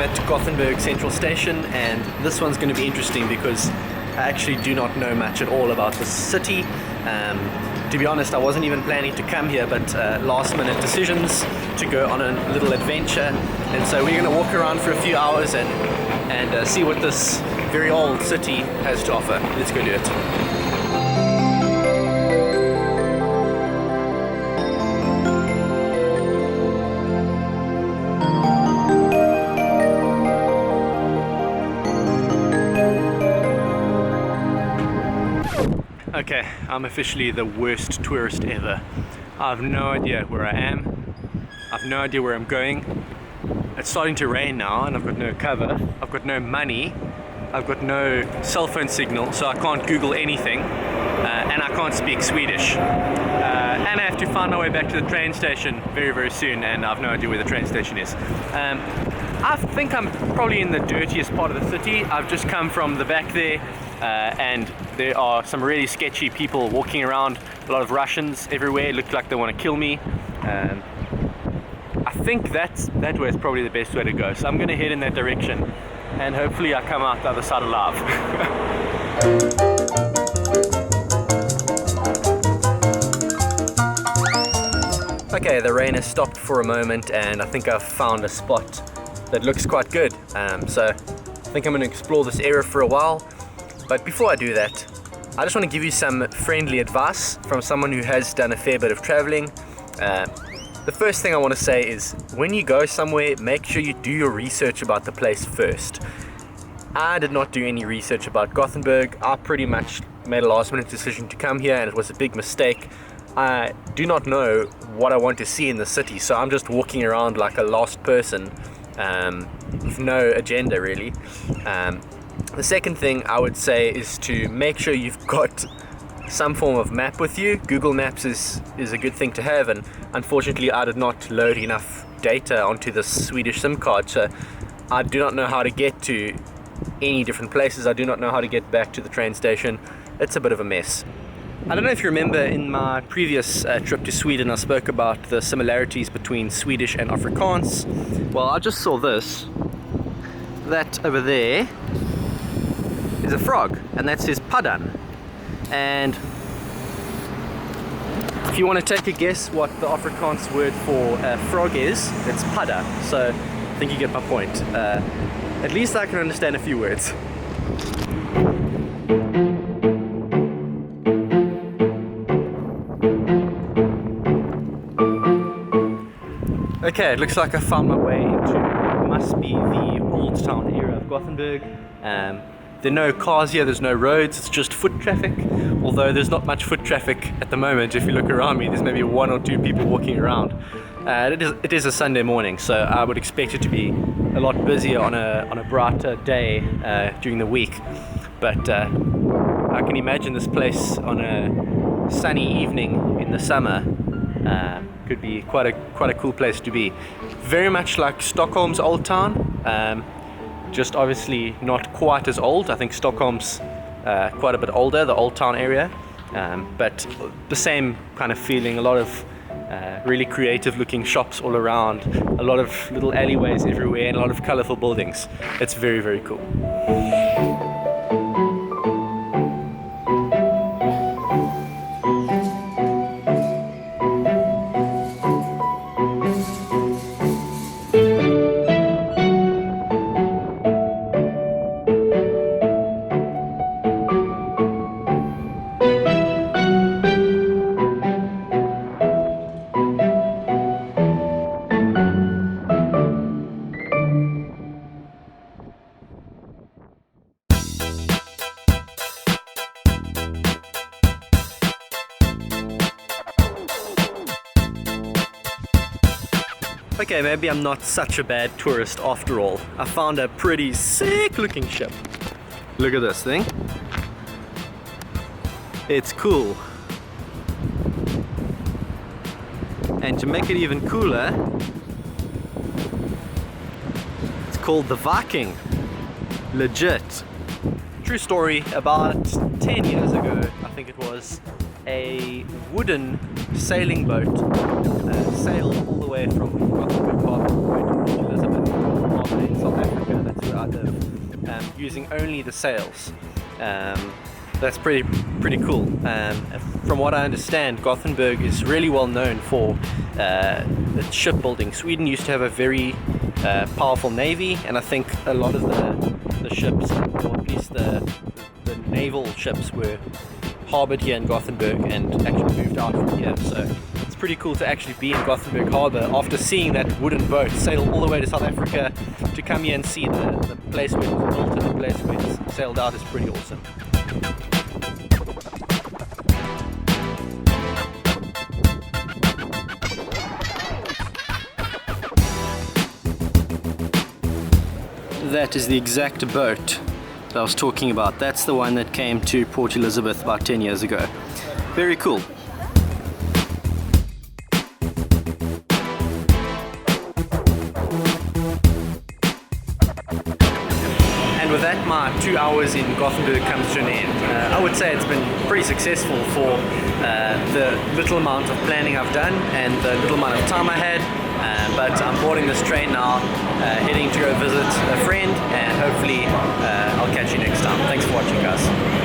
I'm at Gothenburg Central Station, and this one's going to be interesting because I actually do not know much at all about the city. To be honest, I wasn't even planning to come here, but last minute decisions to go on a little adventure, and so we're going to walk around for a few hours and see what this very old city has to offer. Let's go do it. Okay, I'm officially the worst tourist ever. I have no idea where I am. I have no idea where I'm going. It's starting to rain now and I've got no cover. I've got no money. I've got no cell phone signal, so I can't Google anything. And I can't speak Swedish. And I have to find my way back to the train station very, very soon, and I have no idea where the train station is. I think I'm probably in the dirtiest part of the city. I've just come from the back there, and there are some really sketchy people walking around. A lot of Russians everywhere. It looked like they want to kill me. I think that way is probably the best way to go. So I'm going to head in that direction, and hopefully I come out the other side alive. Okay, the rain has stopped for a moment, and I think I've found a spot that looks quite good. So I think I'm going to explore this area for a while. But before I do that, I just want to give you some friendly advice from someone who has done a fair bit of traveling. The first thing I want to say is, when you go somewhere, make sure you do your research about the place first. I did not do any research about Gothenburg. I pretty much made a last minute decision to come here, and it was a big mistake. I do not know what I want to see in the city, so I'm just walking around like a lost person with no agenda really. The second thing I would say is to make sure you've got some form of map with you. Google Maps is a good thing to have, and unfortunately I did not load enough data onto the Swedish SIM card, so I do not know how to get to any different places. I do not know how to get back to the train station. It's a bit of a mess. I don't know if you remember, in my previous trip to Sweden I spoke about the similarities between Swedish and Afrikaans. Well, I just saw this. That over there is a frog, and that says paddan. And if you want to take a guess what the Afrikaans word for frog is, it's padda. So I think you get my point. At least I can understand a few words. Okay, it looks like I found my way into what must be the old town area of Gothenburg. There are no cars here, there's no roads, it's just foot traffic. Although there's not much foot traffic at the moment. If you look around me, there's maybe one or two people walking around. It is a Sunday morning, so I would expect it to be a lot busier on a brighter day during the week. But I can imagine this place on a sunny evening in the summer could be quite a cool place to be. Very much like Stockholm's old town, just obviously not quite as old. I think Stockholm's quite a bit older, the old town area, but the same kind of feeling. A lot of really creative looking shops all around, a lot of little alleyways everywhere, and a lot of colorful buildings. It's very, very cool. Okay, maybe I'm not such a bad tourist after all. I found a pretty sick looking ship. Look at this thing. It's cool. And to make it even cooler, it's called the Viking. Legit. True story, about 10 years ago, I think it was, a wooden sailing boat sailed all the way from Gothenburg Harbor to Elizabeth, in South Africa, that's where I live, using only the sails. That's pretty cool. From what I understand, Gothenburg is really well known for the shipbuilding. Sweden used to have a very powerful navy, and I think a lot of the ships, or at least the naval ships, were harbored here in Gothenburg and actually moved out from here. So it's pretty cool to actually be in Gothenburg Harbour after seeing that wooden boat sail all the way to South Africa to come here and see the place where it was built and the place where it sailed out is pretty awesome. That is the exact boat that I was talking about. That's the one that came to Port Elizabeth about 10 years ago. Very cool. And with that, my 2 hours in Gothenburg comes to an end. I would say it's been pretty successful for the little amount of planning I've done and the little amount of time I had. But I'm boarding this train now, heading to go visit a friend, and hopefully I'll catch you next time. Thanks for watching, guys.